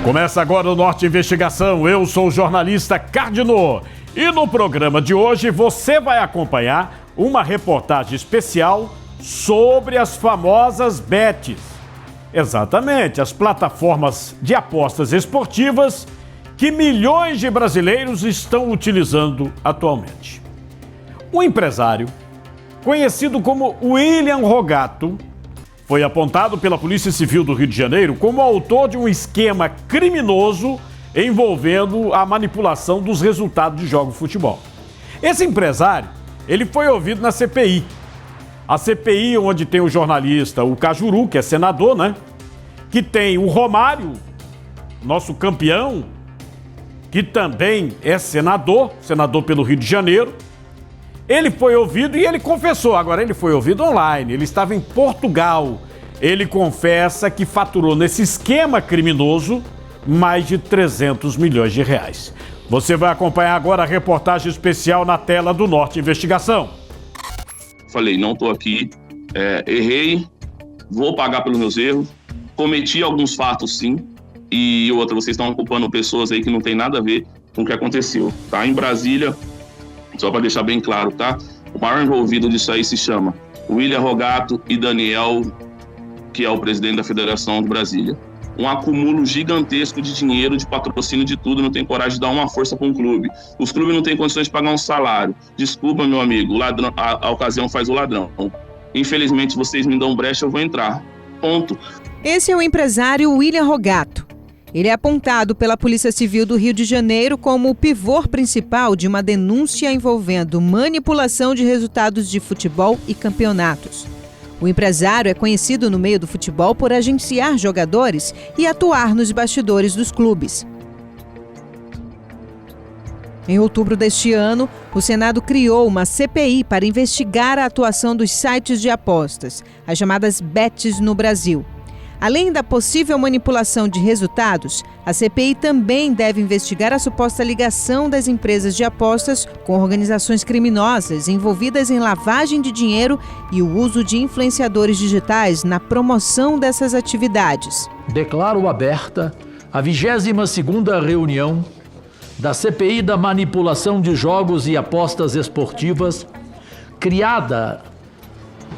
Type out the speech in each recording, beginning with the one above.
Começa agora o Norte Investigação. Eu sou o jornalista Cardinô. E no programa de hoje você vai acompanhar uma reportagem especial sobre as famosas bets. Exatamente, as plataformas de apostas esportivas que milhões de brasileiros estão utilizando atualmente. Um empresário, conhecido como William Rogato, foi apontado pela Polícia Civil do Rio de Janeiro como autor de um esquema criminoso envolvendo a manipulação dos resultados de jogos de futebol. Esse empresário, ele foi ouvido na CPI. A CPI onde tem o jornalista, o Cajuru, que é senador, né? Que tem o Romário, nosso campeão, que também é senador pelo Rio de Janeiro. Ele foi ouvido e ele confessou. Agora, ele foi ouvido online, ele estava em Portugal. Ele confessa que faturou nesse esquema criminoso mais de 300 milhões de reais. Você vai acompanhar agora a reportagem especial na tela do Norte Investigação. Falei, não estou aqui, errei, vou pagar pelos meus erros, cometi alguns fatos sim, e outra, vocês estão ocupando pessoas aí que não tem nada a ver com o que aconteceu, tá? Em Brasília, só para deixar bem claro, tá? O maior envolvido disso aí se chama William Rogato e Daniel, que é o presidente da Federação de Brasília. Um acúmulo gigantesco de dinheiro, de patrocínio, de tudo, não tem coragem de dar uma força para um clube. Os clubes não têm condições de pagar um salário. Desculpa, meu amigo, o ladrão, a ocasião faz o ladrão. Infelizmente, vocês me dão brecha, eu vou entrar. Ponto. Esse é o empresário William Rogato. Ele é apontado pela Polícia Civil do Rio de Janeiro como o pivô principal de uma denúncia envolvendo manipulação de resultados de futebol e campeonatos. O empresário é conhecido no meio do futebol por agenciar jogadores e atuar nos bastidores dos clubes. Em outubro deste ano, o Senado criou uma CPI para investigar a atuação dos sites de apostas, as chamadas bets no Brasil. Além da possível manipulação de resultados, a CPI também deve investigar a suposta ligação das empresas de apostas com organizações criminosas envolvidas em lavagem de dinheiro e o uso de influenciadores digitais na promoção dessas atividades. Declaro aberta a 22ª reunião da CPI da manipulação de jogos e apostas esportivas, criada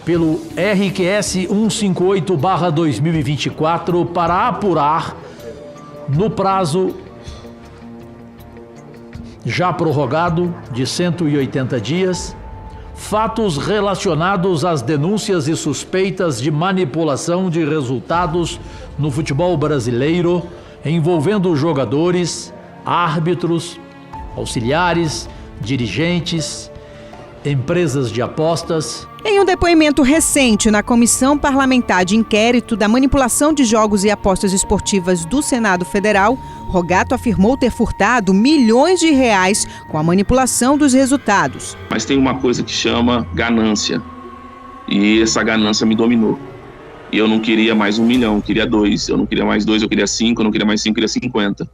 pelo RQS 158/2024 para apurar, no prazo já prorrogado de 180 dias, fatos relacionados às denúncias e suspeitas de manipulação de resultados no futebol brasileiro, envolvendo jogadores, árbitros, auxiliares, dirigentes, empresas de apostas. Em um depoimento recente na Comissão Parlamentar de Inquérito da Manipulação de Jogos e Apostas Esportivas do Senado Federal, Rogato afirmou ter furtado milhões de reais com a manipulação dos resultados. Mas tem uma coisa que chama ganância, e essa ganância me dominou. E eu não queria mais 1 milhão, eu queria 2, eu não queria mais 2, eu queria 5, eu não queria mais 5, eu queria 50.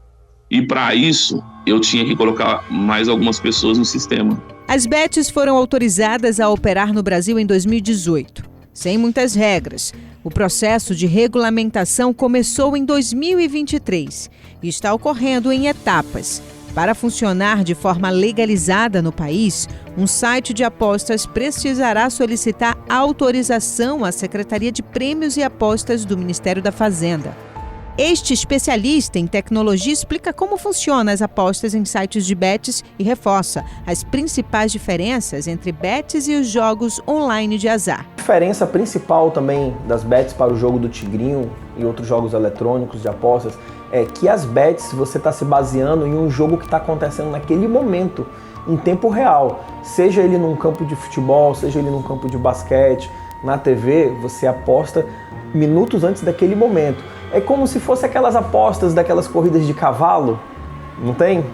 E para isso, eu tinha que colocar mais algumas pessoas no sistema. As bets foram autorizadas a operar no Brasil em 2018, sem muitas regras. O processo de regulamentação começou em 2023 e está ocorrendo em etapas. Para funcionar de forma legalizada no país, um site de apostas precisará solicitar autorização à Secretaria de Prêmios e Apostas do Ministério da Fazenda. Este especialista em tecnologia explica como funcionam as apostas em sites de bets e reforça as principais diferenças entre bets e os jogos online de azar. A diferença principal também das bets para o jogo do Tigrinho e outros jogos eletrônicos de apostas é que as bets você está se baseando em um jogo que está acontecendo naquele momento, em tempo real. Seja ele num campo de futebol, seja ele num campo de basquete, na TV, você aposta minutos antes daquele momento. É como se fosse aquelas apostas daquelas corridas de cavalo, não tem?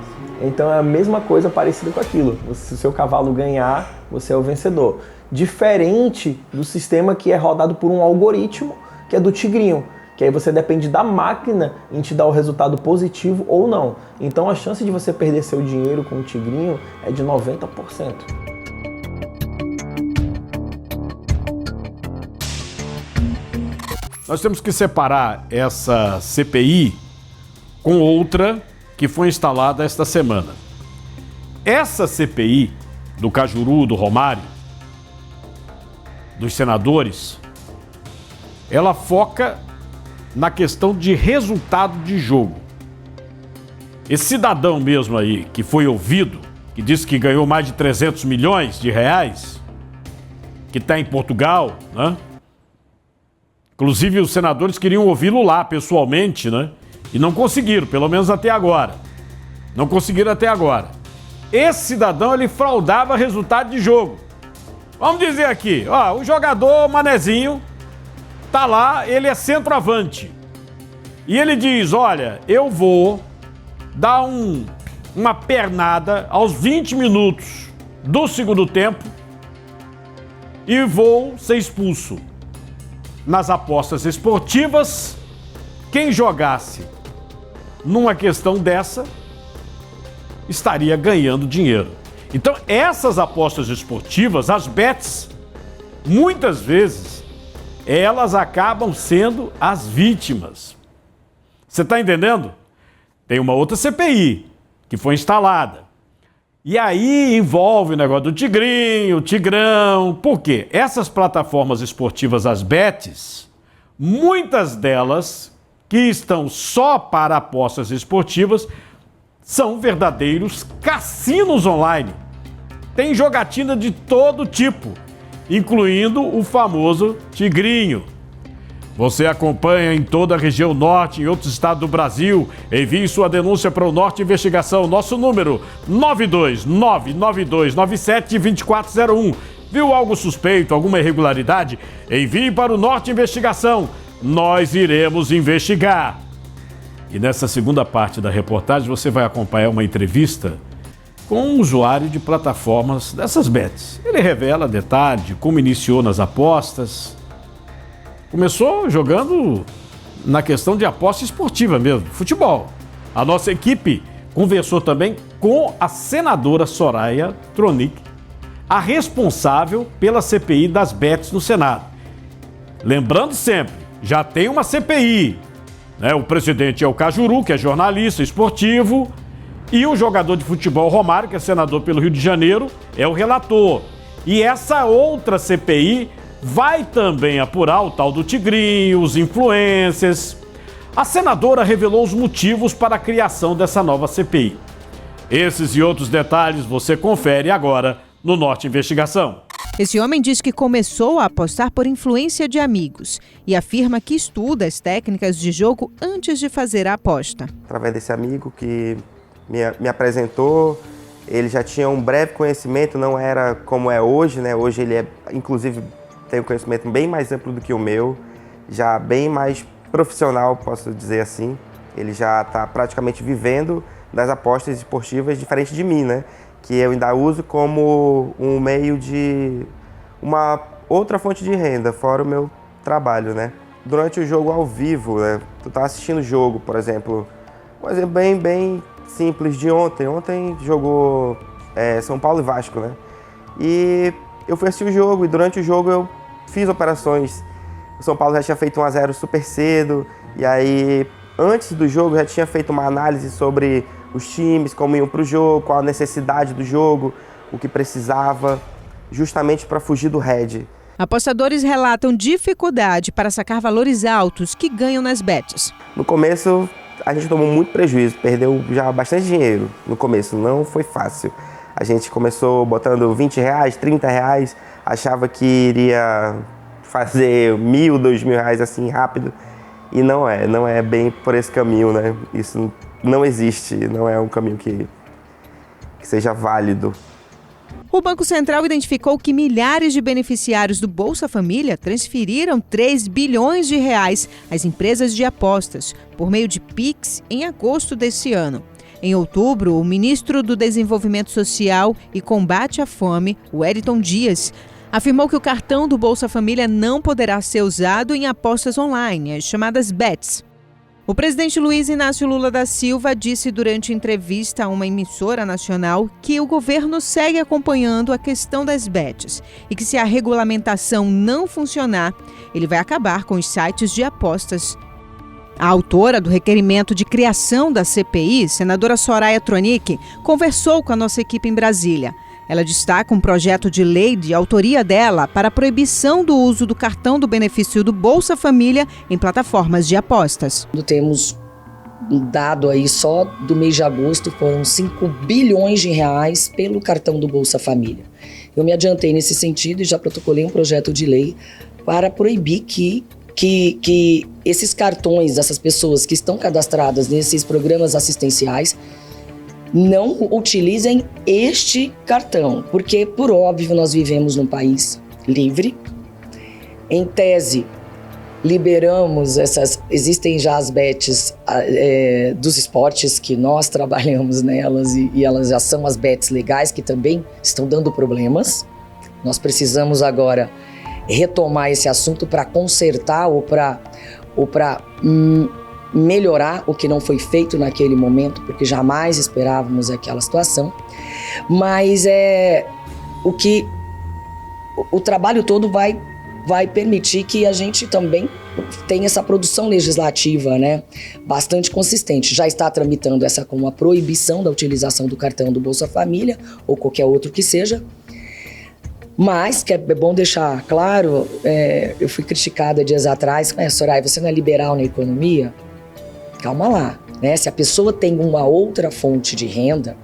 Então é a mesma coisa parecida com aquilo. Se o seu cavalo ganhar, você é o vencedor. Diferente do sistema que é rodado por um algoritmo, que é do Tigrinho, que aí você depende da máquina em te dar o resultado positivo ou não. Então a chance de você perder seu dinheiro com o Tigrinho é de 90%. Nós temos que separar essa CPI com outra que foi instalada esta semana. Essa CPI do Cajuru, do Romário, dos senadores, ela foca na questão de resultado de jogo. Esse cidadão mesmo aí, que foi ouvido, que disse que ganhou mais de 300 milhões de reais, que está em Portugal, né? Inclusive os senadores queriam ouvi-lo lá pessoalmente, né? E não conseguiram, pelo menos até agora. Não conseguiram até agora. Esse cidadão, ele fraudava resultado de jogo. Vamos dizer aqui, ó, o jogador Manezinho tá lá, ele é centroavante. E ele diz, olha, eu vou dar uma pernada aos 20 minutos do segundo tempo e vou ser expulso. Nas apostas esportivas, quem jogasse numa questão dessa estaria ganhando dinheiro. Então, essas apostas esportivas, as bets, muitas vezes, elas acabam sendo as vítimas. Você está entendendo? Tem uma outra CPI que foi instalada. E aí envolve o negócio do Tigrinho, Tigrão. Por quê? Essas plataformas esportivas, as bets, muitas delas que estão só para apostas esportivas, são verdadeiros cassinos online. Tem jogatina de todo tipo, incluindo o famoso Tigrinho. Você acompanha em toda a região norte e em outros estados do Brasil. Envie sua denúncia para o Norte Investigação. Nosso número 92992972401. Viu algo suspeito, alguma irregularidade? Envie para o Norte Investigação. Nós iremos investigar. E nessa segunda parte da reportagem você vai acompanhar uma entrevista com um usuário de plataformas dessas bets. Ele revela detalhes de como iniciou nas apostas. Começou jogando na questão de aposta esportiva mesmo, futebol. A nossa equipe conversou também com a senadora Soraya Tronic, a responsável pela CPI das bets no Senado. Lembrando sempre, já tem uma CPI, né? O presidente é o Cajuru, que é jornalista esportivo, e o jogador de futebol Romário, que é senador pelo Rio de Janeiro, é o relator. E essa outra CPI vai também apurar o tal do Tigrinho, os influencers. A senadora revelou os motivos para a criação dessa nova CPI. Esses e outros detalhes você confere agora no Norte Investigação. Esse homem diz que começou a apostar por influência de amigos e afirma que estuda as técnicas de jogo antes de fazer a aposta. Através desse amigo que me apresentou, ele já tinha um breve conhecimento, não era como é hoje, né? Hoje ele inclusive tem um conhecimento bem mais amplo do que o meu, já bem mais profissional, posso dizer assim. Ele já está praticamente vivendo das apostas esportivas, diferente de mim, né? Que eu ainda uso como um meio de uma outra fonte de renda, fora o meu trabalho, né? Durante o jogo ao vivo, né? Tu tá assistindo o jogo, por exemplo, um exemplo bem simples de ontem. Ontem jogou São Paulo e Vasco, né? E eu fui assistir o jogo e durante o jogo eu fiz operações. O São Paulo já tinha feito 1-0 super cedo e aí antes do jogo já tinha feito uma análise sobre os times, como iam para o jogo, qual a necessidade do jogo, o que precisava, justamente para fugir do head. Apostadores relatam dificuldade para sacar valores altos que ganham nas bets. No começo a gente tomou muito prejuízo, perdeu já bastante dinheiro no começo, não foi fácil. A gente começou botando R$20, R$30, achava que iria fazer R$1.000, R$2.000 assim rápido. E não é bem por esse caminho, né? Isso não existe, não é um caminho que seja válido. O Banco Central identificou que milhares de beneficiários do Bolsa Família transferiram 3 bilhões de reais às empresas de apostas por meio de Pix em agosto desse ano. Em outubro, o ministro do Desenvolvimento Social e Combate à Fome, Wellington Dias, afirmou que o cartão do Bolsa Família não poderá ser usado em apostas online, as chamadas bets. O presidente Luiz Inácio Lula da Silva disse durante entrevista a uma emissora nacional que o governo segue acompanhando a questão das bets e que se a regulamentação não funcionar, ele vai acabar com os sites de apostas. A autora do requerimento de criação da CPI, senadora Soraya Tronic, conversou com a nossa equipe em Brasília. Ela destaca um projeto de lei de autoria dela para a proibição do uso do cartão do benefício do Bolsa Família em plataformas de apostas. Temos um dado aí só do mês de agosto, foram 5 bilhões de reais pelo cartão do Bolsa Família. Eu me adiantei nesse sentido e já protocolei um projeto de lei para proibir que esses cartões, essas pessoas que estão cadastradas nesses programas assistenciais, não utilizem este cartão, porque, por óbvio, nós vivemos num país livre. Em tese, liberamos existem já as bets dos esportes que nós trabalhamos nelas e elas já são as bets legais que também estão dando problemas. Nós precisamos agora retomar esse assunto para consertar ou para melhorar o que não foi feito naquele momento, porque jamais esperávamos aquela situação. Mas o trabalho todo vai permitir que a gente também tenha essa produção legislativa, né, bastante consistente. Já está tramitando essa com a proibição da utilização do cartão do Bolsa Família ou qualquer outro que seja. Mas, que é bom deixar claro, eu fui criticada dias atrás, Soraya, você não é liberal na economia? Calma lá, né? Se a pessoa tem uma outra fonte de renda,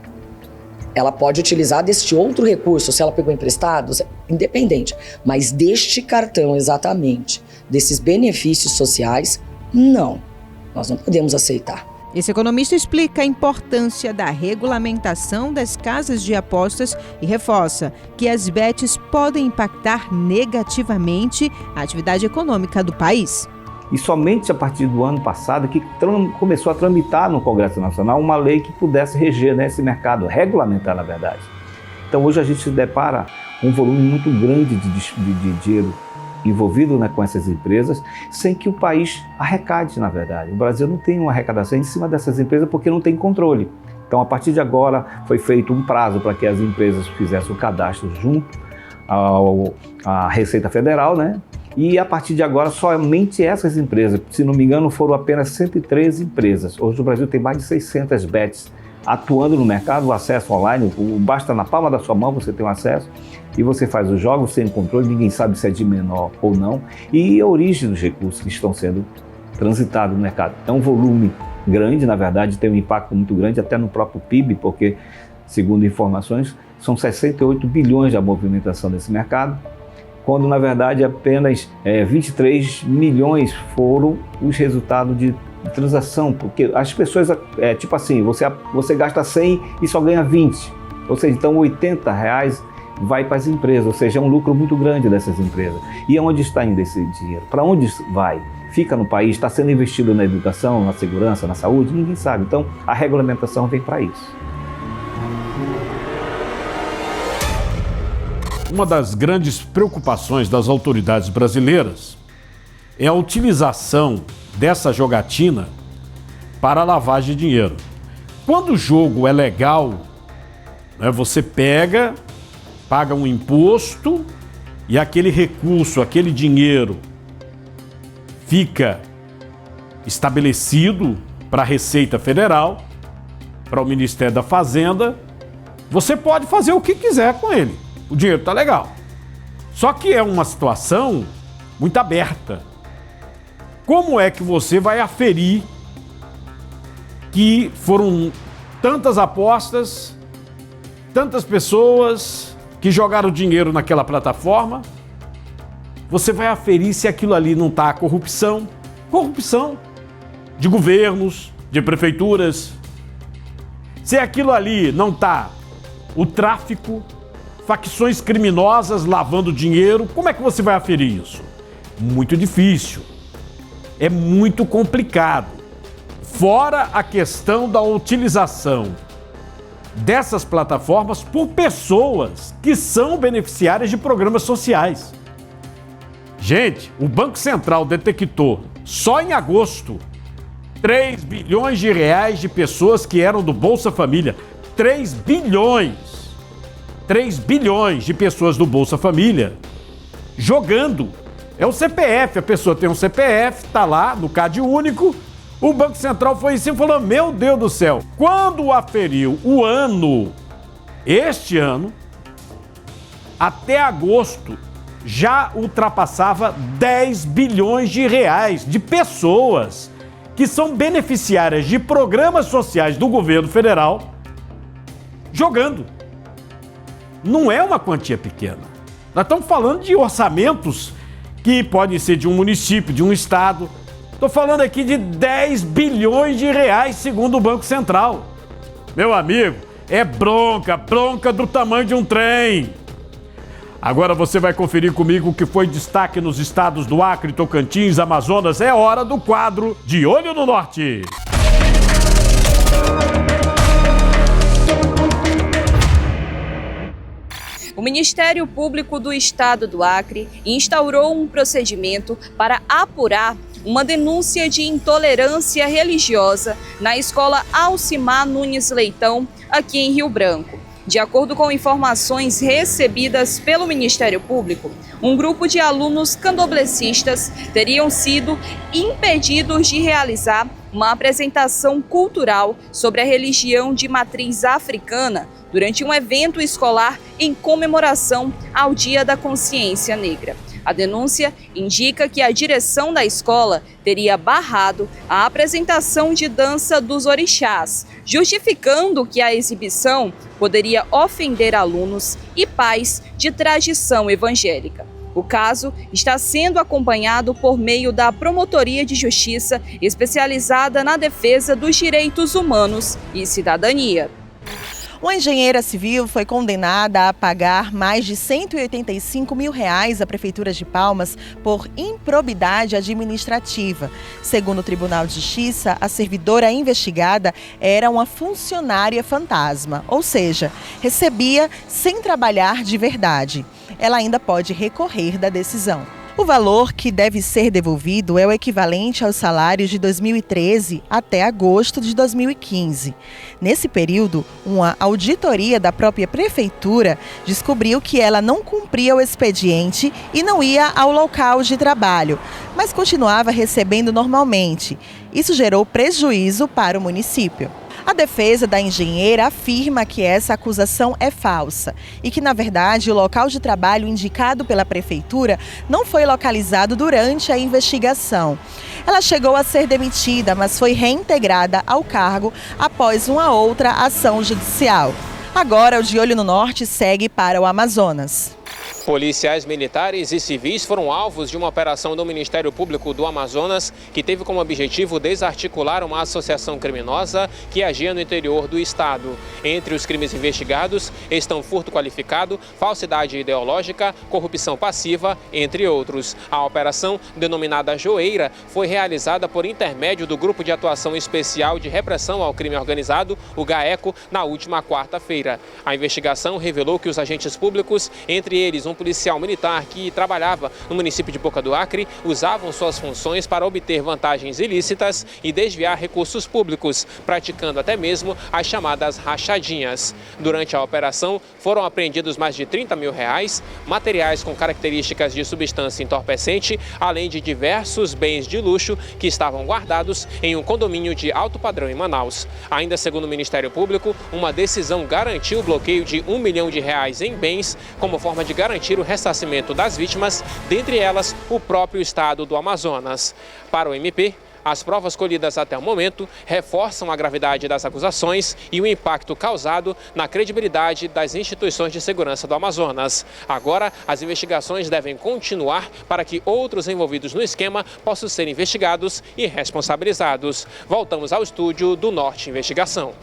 ela pode utilizar deste outro recurso, se ela pegou emprestado, independente. Mas deste cartão exatamente, desses benefícios sociais, não. Nós não podemos aceitar. Esse economista explica a importância da regulamentação das casas de apostas e reforça que as bets podem impactar negativamente a atividade econômica do país. E somente a partir do ano passado que começou a tramitar no Congresso Nacional uma lei que pudesse reger, né, esse mercado, regulamentar na verdade. Então hoje a gente se depara com um volume muito grande de dinheiro envolvido, né, com essas empresas, sem que o país arrecade, na verdade. O Brasil não tem uma arrecadação em cima dessas empresas porque não tem controle. Então, a partir de agora, foi feito um prazo para que as empresas fizessem o cadastro junto à Receita Federal, né? E a partir de agora, somente essas empresas, se não me engano, foram apenas 113 empresas. Hoje o Brasil tem mais de 600 bets atuando no mercado, o acesso online, basta na palma da sua mão você ter um acesso e você faz os jogos sem controle, ninguém sabe se é de menor ou não, e a origem dos recursos que estão sendo transitados no mercado. É um volume grande, na verdade, tem um impacto muito grande até no próprio PIB, porque, segundo informações, são 68 bilhões de movimentação desse mercado, quando na verdade apenas 23 milhões foram os resultados de transação, porque as pessoas, tipo assim, você gasta 100 e só ganha 20, ou seja, então R$80 vai para as empresas, ou seja, é um lucro muito grande dessas empresas. E onde está indo esse dinheiro? Para onde vai? Fica no país? Está sendo investido na educação, na segurança, na saúde? Ninguém sabe. Então, a regulamentação vem para isso. Uma das grandes preocupações das autoridades brasileiras é a utilização dessa jogatina para a lavagem de dinheiro. Quando o jogo é legal, né, você paga um imposto e aquele recurso, aquele dinheiro fica estabelecido para a Receita Federal, para o Ministério da Fazenda, você pode fazer o que quiser com ele. O dinheiro está legal. Só que é uma situação muito aberta. Como é que você vai aferir que foram tantas apostas, tantas pessoas que jogaram dinheiro naquela plataforma? Você vai aferir se aquilo ali não está corrupção de governos, de prefeituras, se aquilo ali não está o tráfico, facções criminosas lavando dinheiro. Como é que você vai aferir isso? Muito difícil. É muito complicado. Fora a questão da utilização dessas plataformas por pessoas que são beneficiárias de programas sociais. Gente, o Banco Central detectou só em agosto 3 bilhões de reais de pessoas que eram do Bolsa Família. 3 bilhões de pessoas do Bolsa Família jogando. É o CPF, a pessoa tem um CPF, tá lá no CAD único, O Banco Central foi em cima e falou, meu Deus do céu, quando aferiu o ano, este ano, até agosto, já ultrapassava 10 bilhões de reais de pessoas que são beneficiárias de programas sociais do governo federal jogando. Não é uma quantia pequena. Nós estamos falando de orçamentos que podem ser de um município, de um estado. Estou falando aqui de 10 bilhões de reais, segundo o Banco Central. Meu amigo, é bronca do tamanho de um trem. Agora você vai conferir comigo o que foi destaque nos estados do Acre, Tocantins, Amazonas. É hora do quadro De Olho no Norte. O Ministério Público do Estado do Acre instaurou um procedimento para apurar uma denúncia de intolerância religiosa na escola Alcimar Nunes Leitão, aqui em Rio Branco. De acordo com informações recebidas pelo Ministério Público, um grupo de alunos candoblecistas teriam sido impedidos de realizar uma apresentação cultural sobre a religião de matriz africana durante um evento escolar em comemoração ao Dia da Consciência Negra. A denúncia indica que a direção da escola teria barrado a apresentação de dança dos orixás, justificando que a exibição poderia ofender alunos e pais de tradição evangélica. O caso está sendo acompanhado por meio da Promotoria de Justiça especializada na defesa dos direitos humanos e cidadania. Uma engenheira civil foi condenada a pagar mais de R$185 mil à Prefeitura de Palmas por improbidade administrativa. Segundo o Tribunal de Justiça, a servidora investigada era uma funcionária fantasma, ou seja, recebia sem trabalhar de verdade. Ela ainda pode recorrer da decisão. O valor que deve ser devolvido é o equivalente aos salários de 2013 até agosto de 2015. Nesse período, uma auditoria da própria prefeitura descobriu que ela não cumpria o expediente e não ia ao local de trabalho, mas continuava recebendo normalmente. Isso gerou prejuízo para o município. A defesa da engenheira afirma que essa acusação é falsa e que, na verdade, o local de trabalho indicado pela prefeitura não foi localizado durante a investigação. Ela chegou a ser demitida, mas foi reintegrada ao cargo após uma outra ação judicial. Agora, o De Olho no Norte segue para o Amazonas. Policiais militares e civis foram alvos de uma operação do Ministério Público do Amazonas que teve como objetivo desarticular uma associação criminosa que agia no interior do estado. Entre os crimes investigados estão furto qualificado, falsidade ideológica, corrupção passiva, entre outros. A operação, denominada Joeira, foi realizada por intermédio do Grupo de Atuação Especial de Repressão ao Crime Organizado, o GAECO, na última quarta-feira. A investigação revelou que os agentes públicos, entre eles um policial militar que trabalhava no município de Boca do Acre, usavam suas funções para obter vantagens ilícitas e desviar recursos públicos, praticando até mesmo as chamadas rachadinhas. Durante a operação, foram apreendidos mais de R$30 mil, materiais com características de substância entorpecente, além de diversos bens de luxo que estavam guardados em um condomínio de alto padrão em Manaus. Ainda segundo o Ministério Público, uma decisão garantiu o bloqueio de R$1 milhão em bens, como forma de garantir o ressarcimento das vítimas, dentre elas o próprio estado do Amazonas. Para o MP, as provas colhidas até o momento reforçam a gravidade das acusações e o impacto causado na credibilidade das instituições de segurança do Amazonas. Agora, as investigações devem continuar para que outros envolvidos no esquema possam ser investigados e responsabilizados. Voltamos ao estúdio do Norte Investigação.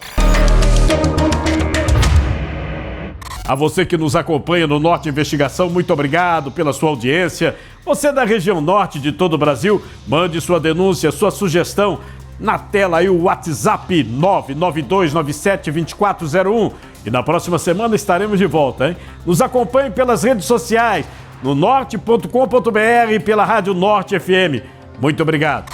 A você que nos acompanha no Norte Investigação, muito obrigado pela sua audiência. Você da região norte de todo o Brasil, mande sua denúncia, sua sugestão. Na tela aí o WhatsApp 992972401. E na próxima semana estaremos de volta, hein? Nos acompanhe pelas redes sociais, no norte.com.br e pela Rádio Norte FM. Muito obrigado.